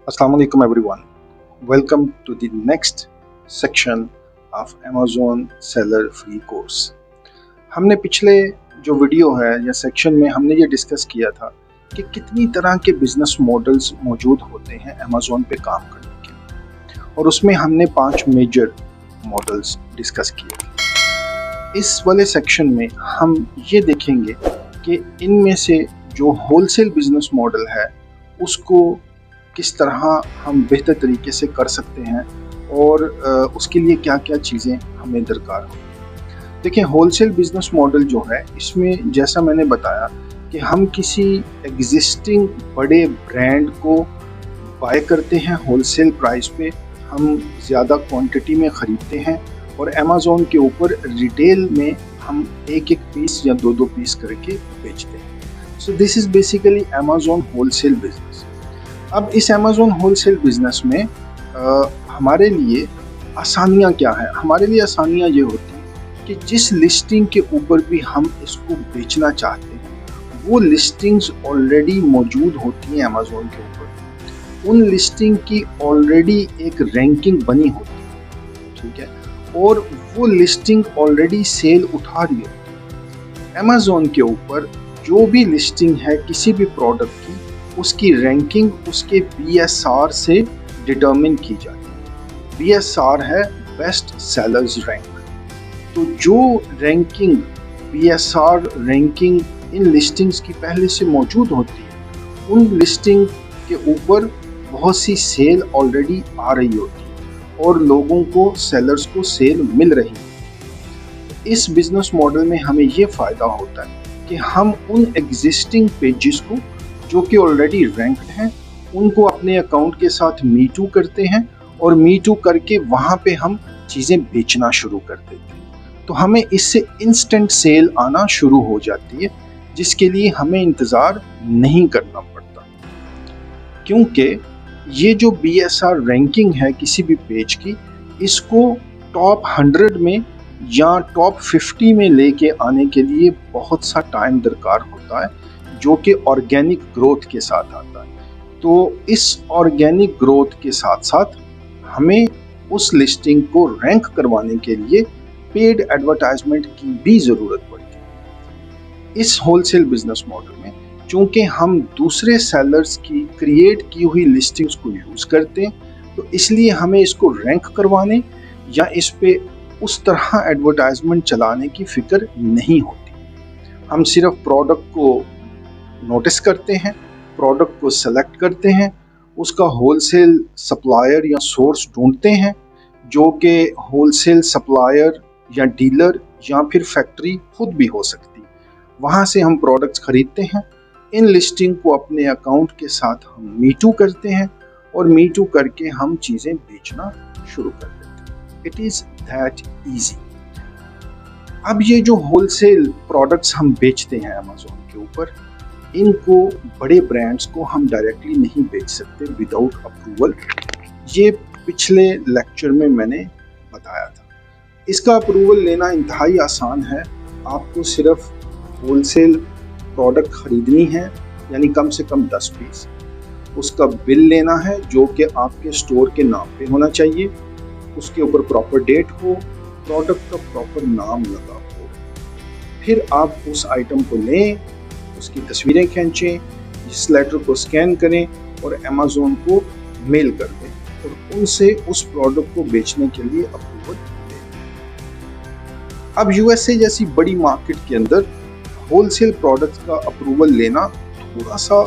Assalamu alaikum everyone. Welcome to the next section of Amazon Seller Free Course. हमने पिछले जो video है या सेक्शन में हमने ये डिस्कस किया था कि कितनी तरह के बिजनेस मॉडल्स मौजूद होते हैं अमेज़ॉन पे काम करने के, और उसमें हमने 5 मेजर मॉडल्स डिस्कस किए थे। इस वाले सेक्शन में हम ये देखेंगे कि इनमें से जो होलसेल बिजनेस मॉडल है उसको किस तरह हम बेहतर तरीके से कर सकते हैं और उसके लिए क्या क्या चीज़ें हमें दरकार हो। देखिए, होलसेल बिजनेस मॉडल जो है इसमें जैसा मैंने बताया कि हम किसी एग्जिस्टिंग बड़े ब्रांड को बाय करते हैं होलसेल प्राइस पे, हम ज़्यादा क्वांटिटी में ख़रीदते हैं और अमेज़ॉन के ऊपर रिटेल में हम एक एक पीस या दो दो पीस करके बेचते हैं। So this is basically Amazon wholesale business. अब इस अमेज़ॉन होलसेल बिजनेस में हमारे लिए आसानियाँ क्या है? हमारे लिए आसानियाँ ये होती हैं कि जिस लिस्टिंग के ऊपर भी हम इसको बेचना चाहते हैं वो लिस्टिंग्स ऑलरेडी मौजूद होती हैं अमेज़ॉन के ऊपर। उन लिस्टिंग की ऑलरेडी एक रैंकिंग बनी होती है, ठीक है, और वो लिस्टिंग ऑलरेडी सेल उठा रही होती है। अमेज़ॉन के ऊपर जो भी लिस्टिंग है किसी भी प्रोडक्ट की, उसकी रैंकिंग उसके BSR से डिटरमिन की जाती है। BSR है बेस्ट सेलर्स रैंक। तो जो रैंकिंग BSR रैंकिंग इन लिस्टिंग्स की पहले से मौजूद होती है, उन लिस्टिंग के ऊपर बहुत सी सेल ऑलरेडी आ रही होती है और लोगों को, सेलर्स को सेल मिल रही है। इस बिजनेस मॉडल में हमें ये फ़ायदा होता है कि हम उन एग्जिस्टिंग पेजेस को जो कि ऑलरेडी रैंक्ड हैं उनको अपने अकाउंट के साथ मीटू करते हैं और मीटू करके वहाँ पे हम चीज़ें बेचना शुरू कर देते हैं। तो हमें इससे इंस्टेंट सेल आना शुरू हो जाती है, जिसके लिए हमें इंतज़ार नहीं करना पड़ता, क्योंकि ये जो BSR रैंकिंग है किसी भी पेज की, इसको टॉप 100 में या टॉप 50 में लेके आने के लिए बहुत सा टाइम दरकार होता है, जो कि ऑर्गेनिक ग्रोथ के साथ आता है। तो इस ऑर्गेनिक ग्रोथ के साथ साथ हमें उस लिस्टिंग को रैंक करवाने के लिए पेड एडवर्टाइजमेंट की भी ज़रूरत पड़ती है। इस होलसेल बिजनेस मॉडल में चूँकि हम दूसरे सेलर्स की क्रिएट की हुई लिस्टिंग्स को यूज़ करते हैं, तो इसलिए हमें इसको रैंक करवाने या इस पे उस तरह एडवर्टाइजमेंट चलाने की फ़िक्र नहीं होती। हम सिर्फ प्रोडक्ट को नोटिस करते हैं, प्रोडक्ट को सेलेक्ट करते हैं, उसका होलसेल सप्लायर या सोर्स ढूंढते हैं, जो कि होलसेल सप्लायर या डीलर या फिर फैक्ट्री खुद भी हो सकती है। वहाँ से हम प्रोडक्ट्स खरीदते हैं, इन लिस्टिंग को अपने अकाउंट के साथ हम मीटू करते हैं और मीटू करके हम चीज़ें बेचना शुरू कर देते हैं। It is that easy. अब ये जो होलसेल प्रोडक्ट्स हम बेचते हैं अमेज़ॉन के ऊपर, इनको बड़े ब्रांड्स को हम डायरेक्टली नहीं बेच सकते विदाउट अप्रूवल। ये पिछले लेक्चर में मैंने बताया था। इसका अप्रूवल लेना इंतहाई आसान है। आपको सिर्फ होलसेल प्रोडक्ट ख़रीदनी है, यानी कम से कम 10 पीस। उसका बिल लेना है जो कि आपके स्टोर के नाम पे होना चाहिए, उसके ऊपर प्रॉपर डेट हो, प्रोडक्ट का प्रॉपर नाम लगा हो। फिर आप उस आइटम को लें, उसकी तस्वीरें खींचें, इस लेटर को स्कैन करें और अमेज़ॉन को मेल कर दें और उनसे उस प्रोडक्ट को बेचने के लिए अप्रूवल लें। अब USA जैसी बड़ी मार्केट के अंदर होलसेल प्रोडक्ट्स का अप्रूवल लेना थोड़ा सा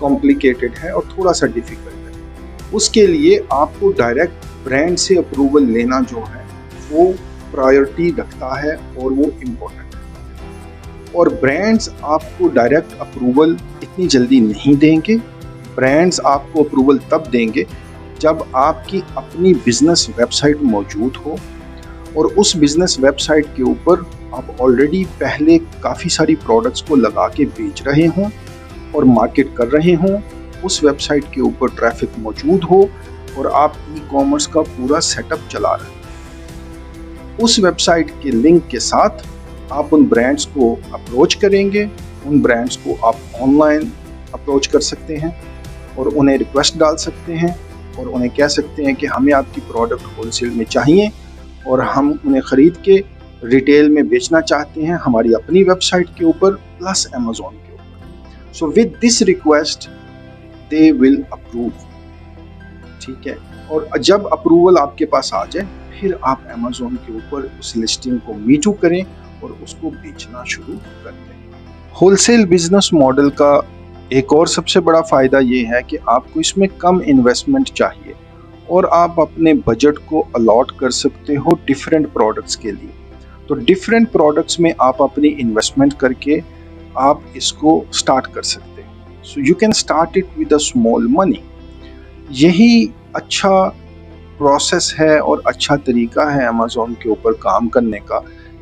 कॉम्प्लिकेटेड है और थोड़ा सा डिफ़िकल्ट है। उसके लिए आपको डायरेक्ट ब्रांड से अप्रूवल लेना जो है वो प्रायोरिटी रखता है और वो इम्पोर्टेंट है। और ब्रांड्स आपको डायरेक्ट अप्रूवल इतनी जल्दी नहीं देंगे। ब्रांड्स आपको अप्रूवल तब देंगे जब आपकी अपनी बिजनेस वेबसाइट मौजूद हो और उस बिजनेस वेबसाइट के ऊपर आप ऑलरेडी पहले काफ़ी सारी प्रोडक्ट्स को लगा के बेच रहे हों और मार्केट कर रहे हों, उस वेबसाइट के ऊपर ट्रैफिक मौजूद हो और आप ई-कॉमर्स का पूरा सेटअप चला रहे हैं। उस वेबसाइट के लिंक के साथ आप उन ब्रांड्स को अप्रोच करेंगे, उन ब्रांड्स को आप ऑनलाइन अप्रोच कर सकते हैं और उन्हें रिक्वेस्ट डाल सकते हैं और उन्हें कह सकते हैं कि हमें आपकी प्रोडक्ट होलसेल में चाहिए और हम उन्हें ख़रीद के रिटेल में बेचना चाहते हैं हमारी अपनी वेबसाइट के ऊपर प्लस अमेज़ॉन के ऊपर। So with this request they will approve, ठीक है। और जब अप्रूवल आपके पास आ जाए फिर आप अमेज़ॉन के ऊपर उस लिस्टिंग को मीटू करें और उसको बेचना शुरू कर दें। होलसेल बिजनेस मॉडल का एक और सबसे बड़ा फ़ायदा ये है कि आपको इसमें कम इन्वेस्टमेंट चाहिए और आप अपने बजट को अलॉट कर सकते हो डिफरेंट प्रोडक्ट्स के लिए। तो डिफरेंट प्रोडक्ट्स में आप अपनी इन्वेस्टमेंट करके आप इसको स्टार्ट कर सकते हैं। So you can start it with a small money. यही अच्छा प्रोसेस है और अच्छा तरीका है अमेज़ॉन के ऊपर काम करने का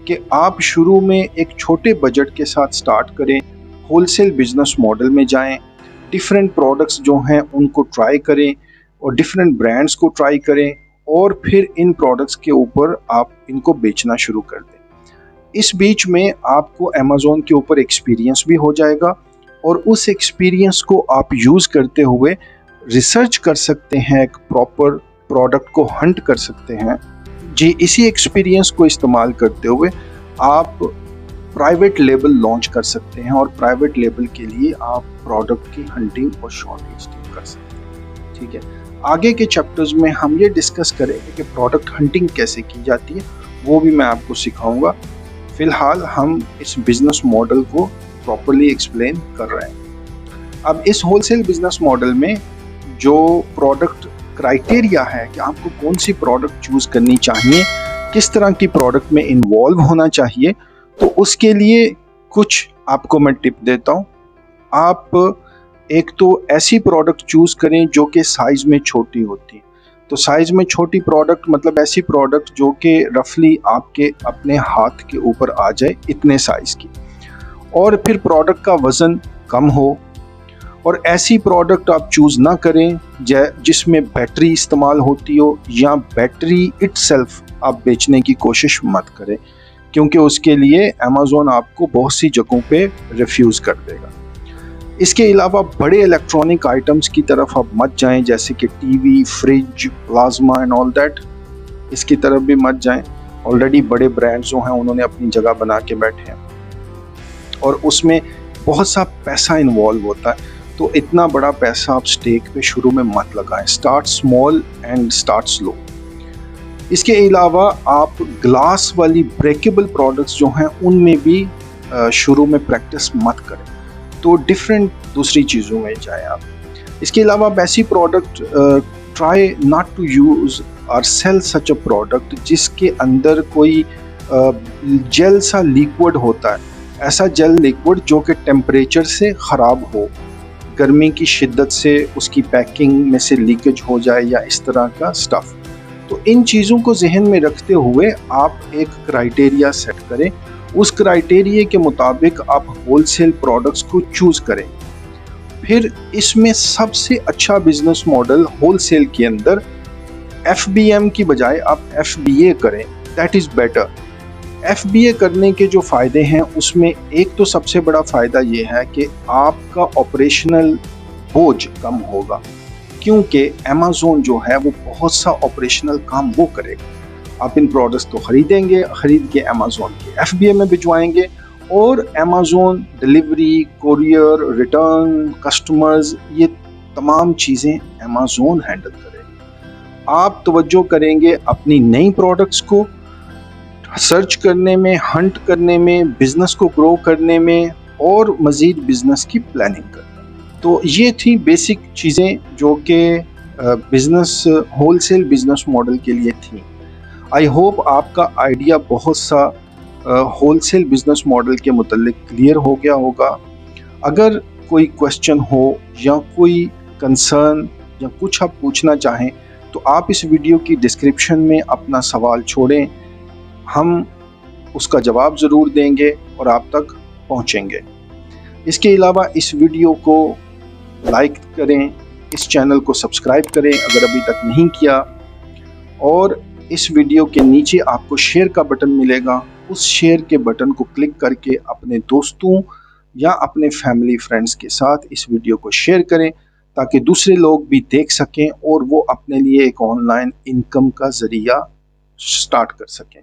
कि आप शुरू में एक छोटे बजट के साथ स्टार्ट करें, होलसेल बिजनेस मॉडल में जाएं, डिफरेंट प्रोडक्ट्स जो हैं उनको ट्राई करें और डिफरेंट ब्रांड्स को ट्राई करें और फिर इन प्रोडक्ट्स के ऊपर आप इनको बेचना शुरू कर दें। इस बीच में आपको अमेज़ॉन के ऊपर एक्सपीरियंस भी हो जाएगा और उस एक्सपीरियंस को आप यूज़ करते हुए रिसर्च कर सकते हैं, एक प्रॉपर प्रोडक्ट को हंट कर सकते हैं जी। इसी एक्सपीरियंस को इस्तेमाल करते हुए आप प्राइवेट लेबल लॉन्च कर सकते हैं और प्राइवेट लेबल के लिए आप प्रोडक्ट की हंटिंग और शॉर्ट लिस्टिंग कर सकते हैं, ठीक है। आगे के चैप्टर्स में हम ये डिस्कस करेंगे कि प्रोडक्ट हंटिंग कैसे की जाती है, वो भी मैं आपको सिखाऊंगा। फिलहाल हम इस बिजनेस मॉडल को प्रॉपर्ली एक्सप्लेन कर रहे हैं। अब इस होलसेल बिजनेस मॉडल में जो प्रोडक्ट क्राइटेरिया है कि आपको कौन सी प्रोडक्ट चूज़ करनी चाहिए, किस तरह की प्रोडक्ट में इन्वॉल्व होना चाहिए, तो उसके लिए कुछ आपको मैं टिप देता हूँ। आप एक तो ऐसी प्रोडक्ट चूज़ करें जो कि साइज़ में छोटी होती है। तो साइज़ में छोटी प्रोडक्ट मतलब ऐसी प्रोडक्ट जो कि रफली आपके अपने हाथ के ऊपर आ जाए इतने साइज़ की, और फिर प्रोडक्ट का वज़न कम हो। और ऐसी प्रोडक्ट आप चूज़ ना करें जिसमें बैटरी इस्तेमाल होती हो या बैटरी इटसेल्फ आप बेचने की कोशिश मत करें, क्योंकि उसके लिए अमेज़ॉन आपको बहुत सी जगहों पे रिफ्यूज़ कर देगा। इसके अलावा बड़े इलेक्ट्रॉनिक आइटम्स की तरफ आप मत जाएं, जैसे कि TV, fridge, plasma and all that, इसकी तरफ भी मत जाएं। ऑलरेडी बड़े ब्रांड्स जो हैं उन्होंने अपनी जगह बना के बैठे हैं और उसमें बहुत सा पैसा इन्वॉल्व होता है। तो इतना बड़ा पैसा आप स्टेक पे शुरू में मत लगाएं। Start small and start slow. इसके अलावा आप ग्लास वाली ब्रेकेबल प्रोडक्ट्स जो हैं उनमें भी शुरू में प्रैक्टिस मत करें, तो डिफरेंट दूसरी चीज़ों में जाएं आप। इसके अलावा आप ऐसी product try not to use और सेल सच अ प्रोडक्ट जिसके अंदर कोई जेल सा लिक्विड होता है, ऐसा जेल लिक्विड जो कि टेम्परेचर से ख़राब हो, गर्मी की शिद्दत से उसकी पैकिंग में से लीकेज हो जाए या इस तरह का स्टफ़। तो इन चीज़ों को जहन में रखते हुए आप एक क्राइटेरिया सेट करें, उस क्राइटेरिया के मुताबिक आप होलसेल प्रोडक्ट्स को चूज़ करें। फिर इसमें सबसे अच्छा बिजनेस मॉडल होलसेल के अंदर FBM की बजाय आप FBA करें, दैट इज़ बेटर। FBA करने के जो फ़ायदे हैं उसमें एक तो सबसे बड़ा फ़ायदा ये है कि आपका ऑपरेशनल बोझ कम होगा, क्योंकि अमेज़ॉन जो है वो बहुत सा ऑपरेशनल काम वो करेगा। आप इन प्रोडक्ट्स को ख़रीदेंगे, ख़रीद के अमेज़ॉन के FBA में भिजवाएंगे और Amazon delivery, courier, return, customers, ये तमाम चीज़ें अमेज़ॉन हैंडल करेगा। आप तवज्जो करेंगे अपनी नई प्रोडक्ट्स को सर्च करने में, हंट करने में, बिज़नेस को ग्रो करने में और मज़ीद बिज़नेस की प्लानिंग करने में। तो ये थी बेसिक चीज़ें जो कि बिज़नेस होलसेल बिज़नेस मॉडल के लिए थी। आई होप आपका आइडिया बहुत सा होलसेल बिज़नेस मॉडल के मुतल्लिक क्लियर हो गया होगा। अगर कोई क्वेश्चन हो या कोई कंसर्न या कुछ आप पूछना चाहें तो आप इस वीडियो की डिस्क्रिप्शन में अपना सवाल छोड़ें, हम उसका जवाब ज़रूर देंगे और आप तक पहुंचेंगे। इसके अलावा इस वीडियो को लाइक करें, इस चैनल को सब्सक्राइब करें अगर अभी तक नहीं किया, और इस वीडियो के नीचे आपको शेयर का बटन मिलेगा, उस शेयर के बटन को क्लिक करके अपने दोस्तों या अपने फैमिली फ्रेंड्स के साथ इस वीडियो को शेयर करें ताकि दूसरे लोग भी देख सकें और वो अपने लिए एक ऑनलाइन इनकम का ज़रिया स्टार्ट कर सकें।